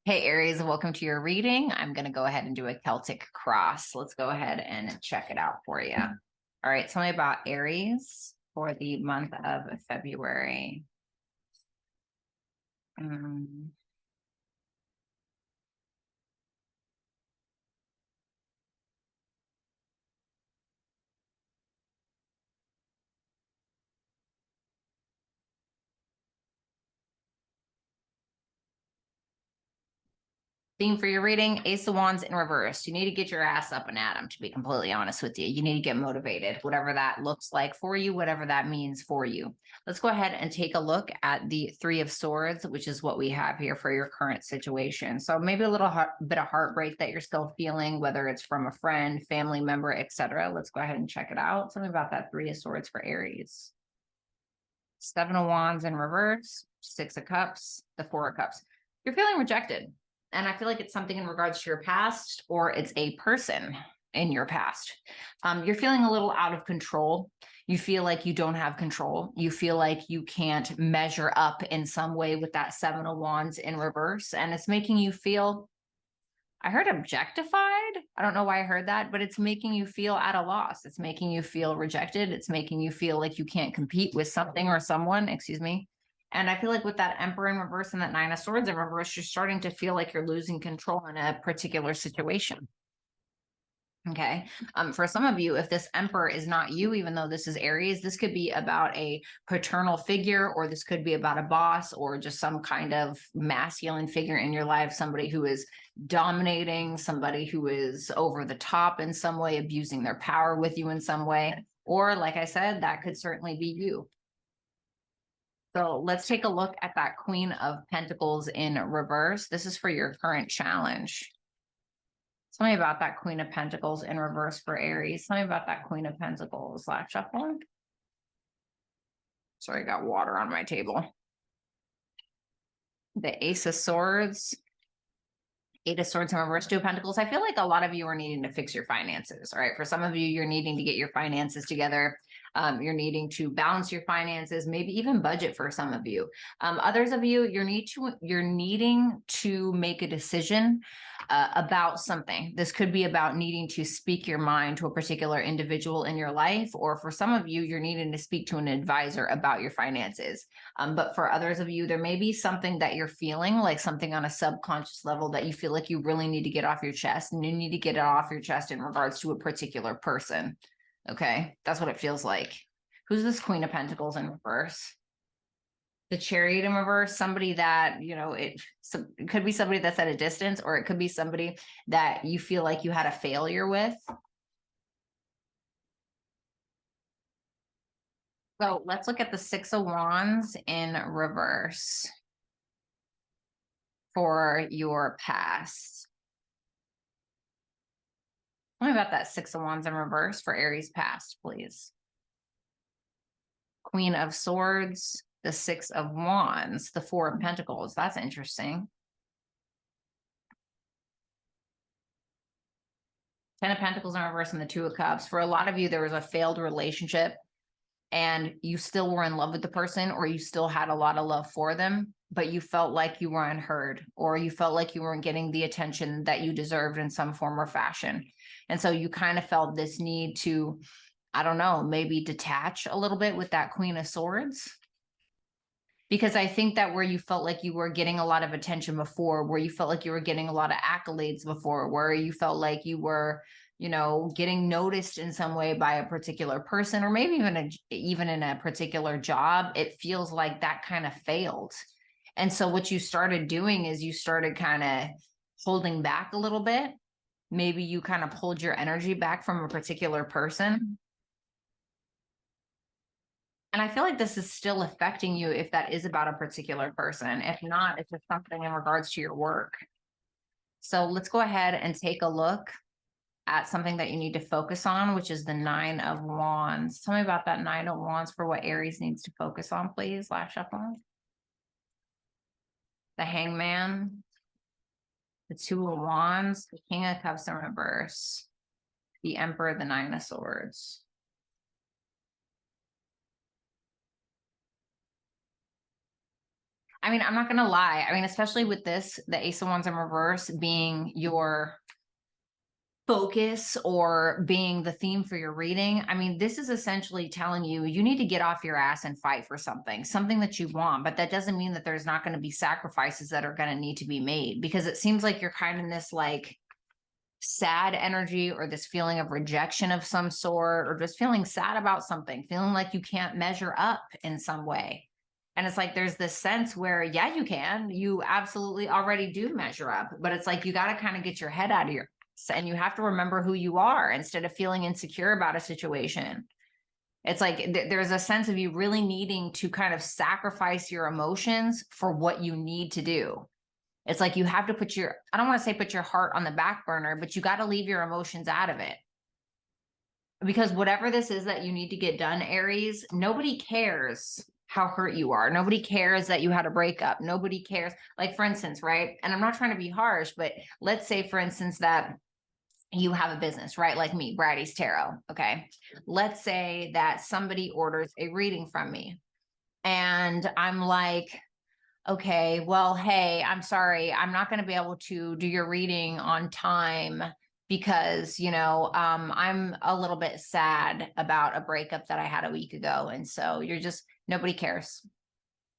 Hey Aries, welcome to your reading. I'm going to go ahead and do a Celtic cross. Let's go ahead and check it out for you. All right, tell me about Aries for the month of February. Um, Theme for your reading, Ace of Wands in reverse. You need to get your ass up and at 'em, to be completely honest with you. You need to get motivated, whatever that looks like for you, whatever that means for you. Let's go ahead and take a look at the Three of Swords, which is what we have here for your current situation. So maybe a little bit of heartbreak that you're still feeling, whether it's from a friend, family member, etc. Let's go ahead and check it out. Tell me about that Three of Swords for Aries. Seven of Wands in reverse, Six of Cups, the Four of Cups. You're feeling rejected. And I feel like it's something in regards to your past, or it's a person in your past. You're feeling a little out of control. You feel like you don't have control. You feel like you can't measure up in some way with that Seven of Wands in reverse. And it's making you feel, I heard objectified. I don't know why I heard that, but it's making you feel at a loss. It's making you feel rejected. It's making you feel like you can't compete with something or someone, excuse me. And I feel like with that Emperor in reverse and that Nine of Swords in reverse, you're starting to feel like you're losing control in a particular situation. Okay. For some of you, if this Emperor is not you, even though this is Aries, this could be about a paternal figure, or this could be about a boss, or just some kind of masculine figure in your life, somebody who is dominating, somebody who is over the top in some way, abusing their power with you in some way. Or, like I said, that could certainly be you. So let's take a look at that Queen of Pentacles in reverse. This is for your current challenge. Tell me about that Queen of Pentacles in reverse for Aries. Tell me about that Queen of Pentacles. Last shuffle. Sorry, I got water on my table. The Ace of Swords. Eight of Swords in reverse, Two of Pentacles. I feel like a lot of you are needing to fix your finances. All right. For some of you, you're needing to get your finances together. You're needing to balance your finances, maybe even budget for some of you. Others of you, you're needing to make a decision about something. This could be about needing to speak your mind to a particular individual in your life, or for some of you, you're needing to speak to an advisor about your finances. But for others of you, there may be something that you're feeling, like something on a subconscious level that you feel like you really need to get off your chest, and you need to get it off your chest in regards to a particular person. Okay, that's what it feels like. Who's this Queen of Pentacles in reverse? The Chariot in reverse, somebody that, it could be somebody that's at a distance, or it could be somebody that you feel like you had a failure with. So let's look at the Six of Wands in reverse for your past. Tell me about that Six of Wands in reverse for Aries past, please. Queen of Swords, the Six of Wands, the Four of Pentacles. That's interesting. Ten of Pentacles in reverse and the Two of Cups. For a lot of you, there was a failed relationship and you still were in love with the person, or you still had a lot of love for them, but you felt like you were unheard, or you felt like you weren't getting the attention that you deserved in some form or fashion. And so you kind of felt this need to, I don't know, maybe detach a little bit with that Queen of Swords. Because I think that where you felt like you were getting a lot of attention before, where you felt like you were getting a lot of accolades before, where you felt like you were, getting noticed in some way by a particular person, or maybe even in a particular job, it feels like that kind of failed. And so what you started doing is you started kind of holding back a little bit. Maybe you kind of pulled your energy back from a particular person. And I feel like this is still affecting you if that is about a particular person. If not, it's just something in regards to your work. So let's go ahead and take a look at something that you need to focus on, which is the Nine of Wands. Tell me about that Nine of Wands for what Aries needs to focus on, please. Last shuffle. The Hangman, the Two of Wands, the King of Cups in reverse, the Emperor, the Nine of Swords. I mean, I'm not going to lie. I mean, especially with this, the Ace of Wands in reverse being your focus or being the theme for your reading. I mean, this is essentially telling you, you need to get off your ass and fight for something that you want. But that doesn't mean that there's not going to be sacrifices that are going to need to be made, because it seems like you're kind of in this like sad energy or this feeling of rejection of some sort, or just feeling sad about something, feeling like you can't measure up in some way. And it's like there's this sense where, yeah, you absolutely already do measure up, but it's like you got to kind of get your head out of your ass, and you have to remember who you are instead of feeling insecure about a situation. It's like there's a sense of you really needing to kind of sacrifice your emotions for what you need to do. It's like you have to put your, I don't want to say put your heart on the back burner, but you got to leave your emotions out of it. Because whatever this is that you need to get done, Aries, nobody cares how hurt you are. Nobody cares that you had a breakup. Nobody cares. Like, for instance, right? And I'm not trying to be harsh, but let's say, for instance, that you have a business, right? Like me, Bratty's Tarot. Okay. Let's say that somebody orders a reading from me and I'm like, okay, well, hey, I'm sorry, I'm not going to be able to do your reading on time because, I'm a little bit sad about a breakup that I had a week ago. And so nobody cares.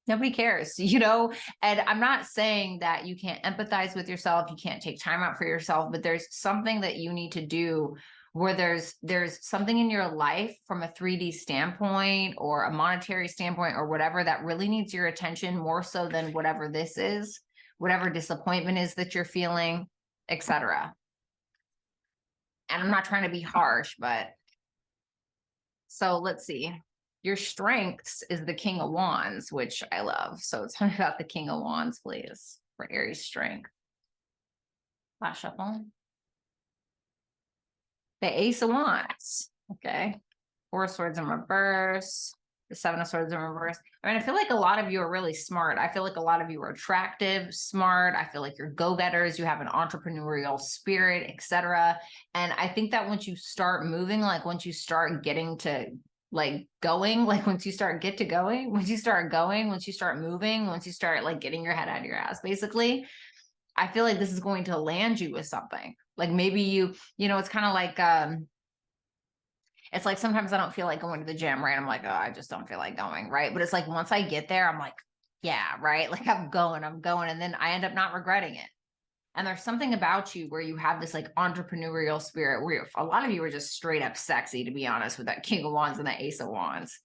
Nobody cares, and I'm not saying that you can't empathize with yourself, you can't take time out for yourself, but there's something that you need to do where there's something in your life from a 3D standpoint or a monetary standpoint or whatever that really needs your attention more so than whatever this is, whatever disappointment is that you're feeling, etc. And I'm not trying to be harsh, but so let's see. Your strengths is the King of Wands, which I love. So tell me about the King of Wands, please, for Aries strength. Last shuffle. The Ace of Wands. Okay. Four of Swords in reverse. The Seven of Swords in reverse. I mean, I feel like a lot of you are really smart. I feel like a lot of you are attractive, smart. I feel like you're go-getters. You have an entrepreneurial spirit, etc. And I think that once you start moving, like once you start getting to like going, like once you start going, once you start moving, once you start like getting your head out of your ass, basically, I feel like this is going to land you with something. Like maybe it's kind of like, it's like sometimes I don't feel like going to the gym, right? I'm like, oh, I just don't feel like going, right? But it's like once I get there, I'm like, yeah, right? Like I'm going. And then I end up not regretting it. And there's something about you where you have this like entrepreneurial spirit where a lot of you are just straight up sexy, to be honest, with that King of Wands and that Ace of Wands.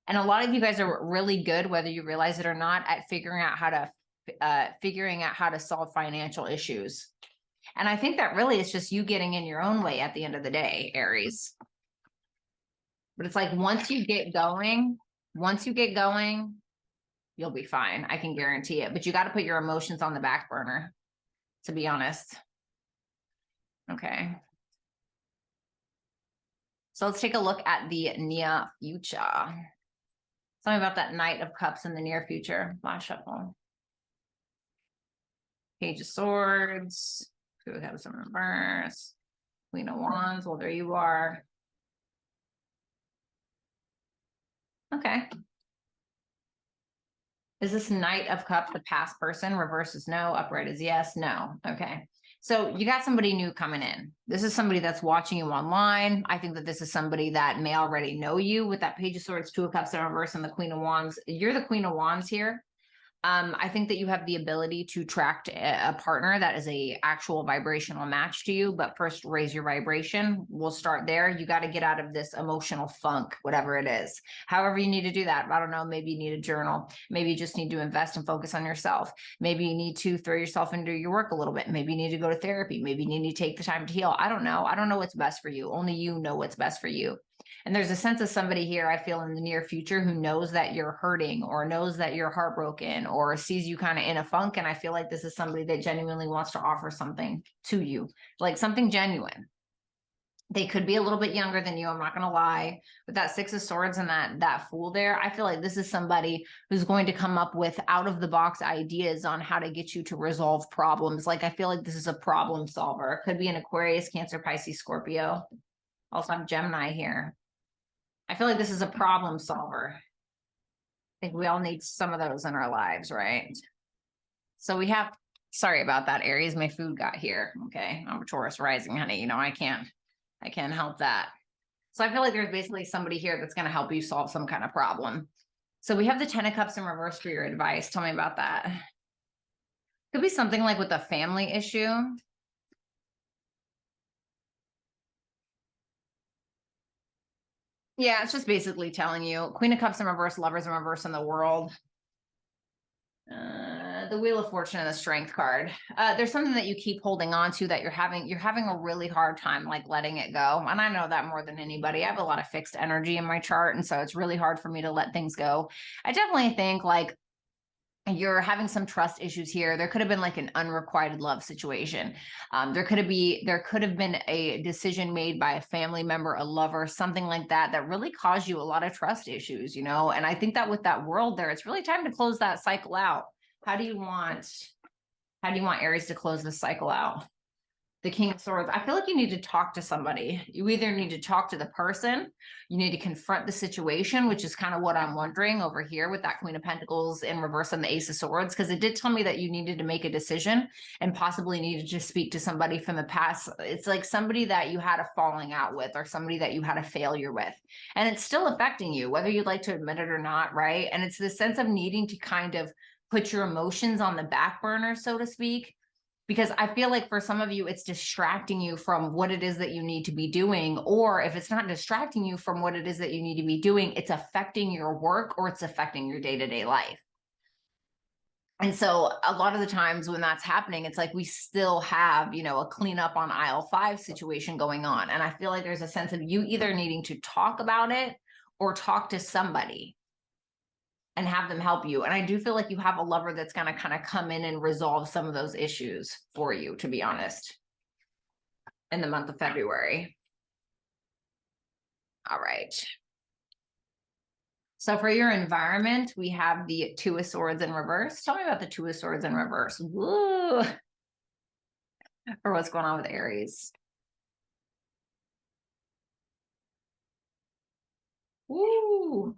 And a lot of you guys are really good, whether you realize it or not, at figuring out how to solve financial issues. And I think that really is just you getting in your own way at the end of the day, Aries. But it's like once you get going, you'll be fine. I can guarantee it. But you got to put your emotions on the back burner, to be honest. Okay. So let's take a look at the near future. Tell me about that Knight of Cups in the near future. Last shuffle. Page of Swords. We have some reverse. Queen of Wands. Well, there you are. Okay. Is this Knight of Cups the past person? Reverse is no. Upright is yes. No. Okay. So you got somebody new coming in. This is somebody that's watching you online. I think that this is somebody that may already know you with that Page of Swords, Two of Cups in reverse, and the Queen of Wands. You're the Queen of Wands here. I think that you have the ability to attract a partner that is a actual vibrational match to you, but first raise your vibration. We'll start there. You got to get out of this emotional funk, whatever it is. However you need to do that. I don't know. Maybe you need a journal. Maybe you just need to invest and focus on yourself. Maybe you need to throw yourself into your work a little bit. Maybe you need to go to therapy. Maybe you need to take the time to heal. I don't know. I don't know what's best for you. Only you know what's best for you. And there's a sense of somebody here, I feel, in the near future who knows that you're hurting or knows that you're heartbroken or sees you kind of in a funk. And I feel like this is somebody that genuinely wants to offer something to you, like something genuine. They could be a little bit younger than you. I'm not going to lie. With that Six of Swords and that Fool there, I feel like this is somebody who's going to come up with out of the box ideas on how to get you to resolve problems. Like I feel like this is a problem solver. Could be an Aquarius, Cancer, Pisces, Scorpio. Also, I'm Gemini here. I feel like this is a problem solver. I think we all need some of those in our lives, right? So we have, sorry about that, Aries, my food got here. Okay. I'm a Taurus rising, honey. You know, I can't help that. So I feel like there's basically somebody here that's going to help you solve some kind of problem. So we have the 10 of Cups in reverse for your advice. Tell me about that. Could be something like with a family issue. Yeah, it's just basically telling you Queen of Cups in reverse, Lovers in reverse in the world. The Wheel of Fortune and the Strength card. There's something that you keep holding on to that you're having a really hard time like letting it go. And I know that more than anybody. I have a lot of fixed energy in my chart, and so it's really hard for me to let things go. I definitely think like you're having some trust issues here. There could have been like an unrequited love situation. There could have been a decision made by a family member, a lover, something like that, that really caused you a lot of trust issues, you know? And I think that with that world there, it's really time to close that cycle out. How do you want Aries to close this cycle out? The King of Swords. I feel like you need to talk to somebody. You either need to talk to the person, you need to confront the situation, which is kind of what I'm wondering over here with that Queen of Pentacles in reverse and the Ace of Swords, because it did tell me that you needed to make a decision and possibly needed to speak to somebody from the past. It's like somebody that you had a falling out with or somebody that you had a failure with. And it's still affecting you, whether you'd like to admit it or not, right? And it's this sense of needing to kind of put your emotions on the back burner, so to speak, because I feel like for some of you, it's distracting you from what it is that you need to be doing. Or if it's not distracting you from what it is that you need to be doing, it's affecting your work or it's affecting your day-to-day life. And so a lot of the times when that's happening, it's like we still have, you know, a cleanup on aisle 5 situation going on. And I feel like there's a sense of you either needing to talk about it or talk to somebody and have them help you. And I do feel like you have a lover that's going to kind of come in and resolve some of those issues for you, to be honest, in the month of February. All right. So for your environment, we have the Two of Swords in reverse. Tell me about the Two of Swords in reverse. Woo. Or what's going on with Aries. Ooh.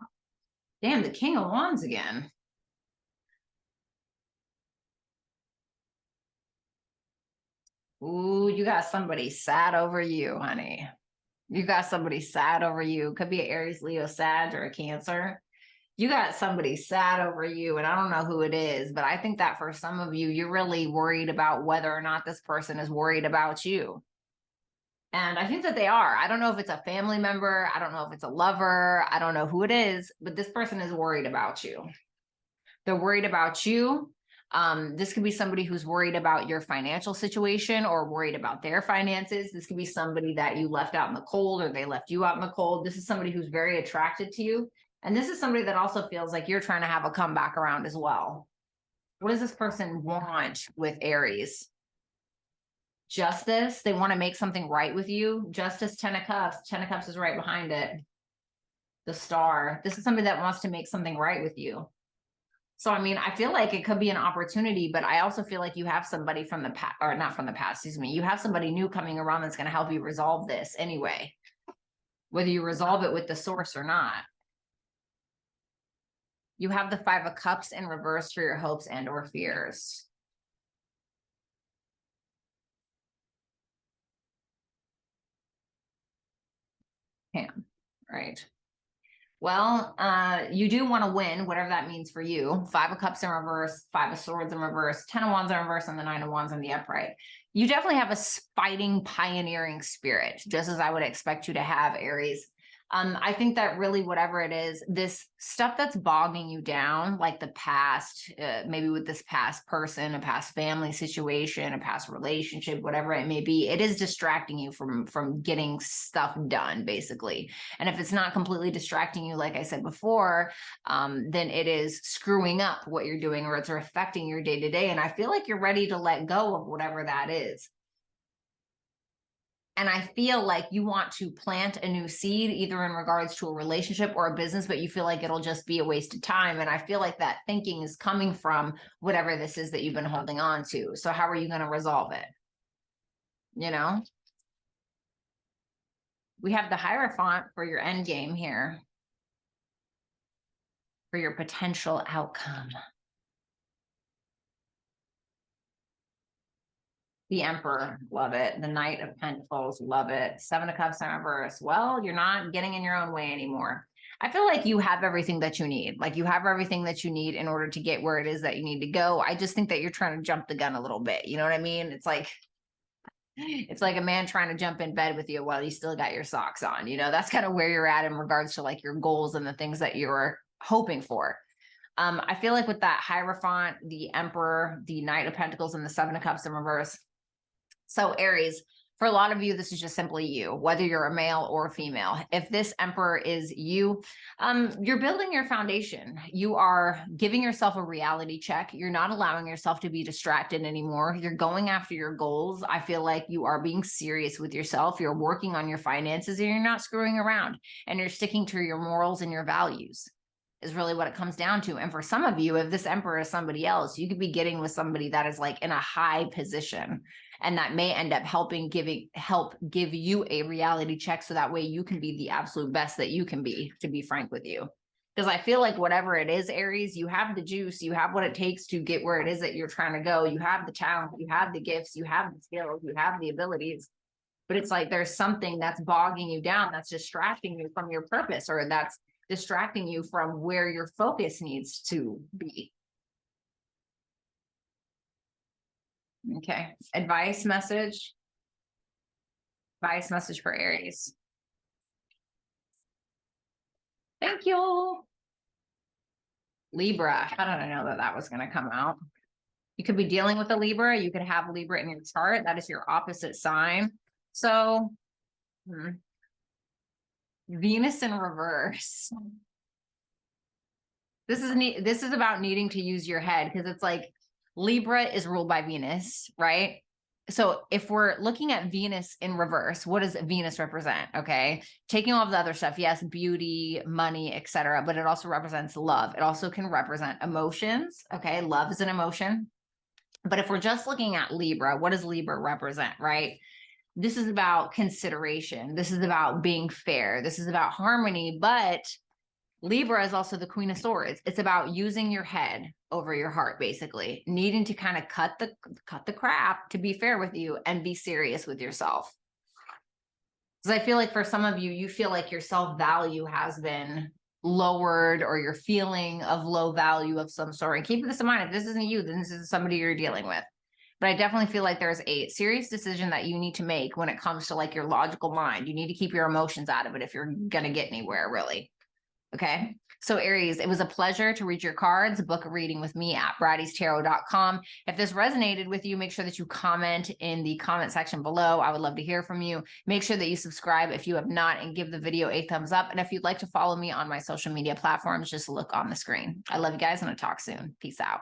Damn, the King of Wands again. Ooh, you got somebody sad over you, honey. You got somebody sad over you. Could be an Aries, Leo, Sag, or a Cancer. You got somebody sad over you, and I don't know who it is, but I think that for some of you, you're really worried about whether or not this person is worried about you. And I think that they are. I don't know if it's a family member. I don't know if it's a lover. I don't know who it is, but this person is worried about you. They're worried about you. This could be somebody who's worried about your financial situation or worried about their finances. This could be somebody that you left out in the cold or they left you out in the cold. This is somebody who's very attracted to you. And this is somebody that also feels like you're trying to have a comeback around as well. What does this person want with Aries? Justice. They want to make something right with you. Justice, 10 of Cups. 10 of Cups is right behind it. The Star. This is somebody that wants to make something right with you. So, I mean, I feel like it could be an opportunity, but I also feel like you have somebody from the past, or not from the past, excuse me. You have somebody new coming around that's going to help you resolve this anyway, whether you resolve it with the source or not. You have the 5 of Cups in reverse for your hopes and or fears. Pam, right. Well, you do want to win, whatever that means for you. 5 of Cups in reverse, 5 of Swords in reverse, 10 of Wands in reverse, and the 9 of Wands in the upright. You definitely have a fighting, pioneering spirit, just as I would expect you to have, Aries. I think that really whatever it is, this stuff that's bogging you down, like the past, maybe with this past person, a past family situation, a past relationship, whatever it may be, it is distracting you from getting stuff done, basically. And if it's not completely distracting you, like I said before, then it is screwing up what you're doing or it's affecting your day to day. And I feel like you're ready to let go of whatever that is. And I feel like you want to plant a new seed, either in regards to a relationship or a business, but you feel like it'll just be a waste of time. And I feel like that thinking is coming from whatever this is that you've been holding on to. So how are you going to resolve it? You know? We have the Hierophant for your end game here, for your potential outcome. The Emperor, love it. The Knight of Pentacles, love it. Seven of Cups in reverse. Well, you're not getting in your own way anymore. I feel like you have everything that you need. Like you have everything that you need in order to get where it is that you need to go. I just think that you're trying to jump the gun a little bit. You know what I mean? It's like a man trying to jump in bed with you while you still got your socks on. You know, that's kind of where you're at in regards to like your goals and the things that you're hoping for. I feel like with that Hierophant, the Emperor, the Knight of Pentacles, and the Seven of Cups in reverse. So Aries, for a lot of you, this is just simply you, whether you're a male or a female. If this Emperor is you, you're building your foundation. You are giving yourself a reality check. You're not allowing yourself to be distracted anymore. You're going after your goals. I feel like you are being serious with yourself. You're working on your finances and you're not screwing around, and you're sticking to your morals and your values is really what it comes down to. And for some of you, if this Emperor is somebody else, you could be getting with somebody that is like in a high position, and that may end up help give you a reality check, so that way you can be the absolute best that you can be, to be frank with you. Because I feel like whatever it is, Aries, you have the juice, you have what it takes to get where it is that you're trying to go. You have the talent, you have the gifts, you have the skills, you have the abilities. But it's like there's something that's bogging you down, that's distracting you from your purpose, or that's distracting you from where your focus needs to be. Okay. Advice message for Aries. Thank you. Libra. How did I know that that was going to come out? You could be dealing with a Libra. You could have Libra in your chart. That is your opposite sign. So Venus in reverse. This is about needing to use your head, because it's like Libra is ruled by Venus, right? So if we're looking at Venus in reverse, what does Venus represent? Okay. Taking all of the other stuff. Yes. Beauty, money, etc. But it also represents love. It also can represent emotions. Okay. Love is an emotion. But if we're just looking at Libra, what does Libra represent, right? This is about consideration. This is about being fair. This is about harmony. But Libra is also the Queen of Swords. It's about using your head over your heart, basically needing to kind of cut the crap, to be fair with you and be serious with yourself. Because I feel like for some of you, you feel like your self-value has been lowered, or your feeling of low value of some sort. And keep this in mind, if this isn't you, then this is somebody you're dealing with. But I definitely feel like there's a serious decision that you need to make when it comes to like your logical mind. You need to keep your emotions out of it if you're going to get anywhere, really. Okay. So Aries, it was a pleasure to read your cards. Book a reading with me at brattystarot.com. If this resonated with you, make sure that you comment in the comment section below. I would love to hear from you. Make sure that you subscribe if you have not, and give the video a thumbs up. And if you'd like to follow me on my social media platforms, just look on the screen. I love you guys, and I'll talk soon. Peace out.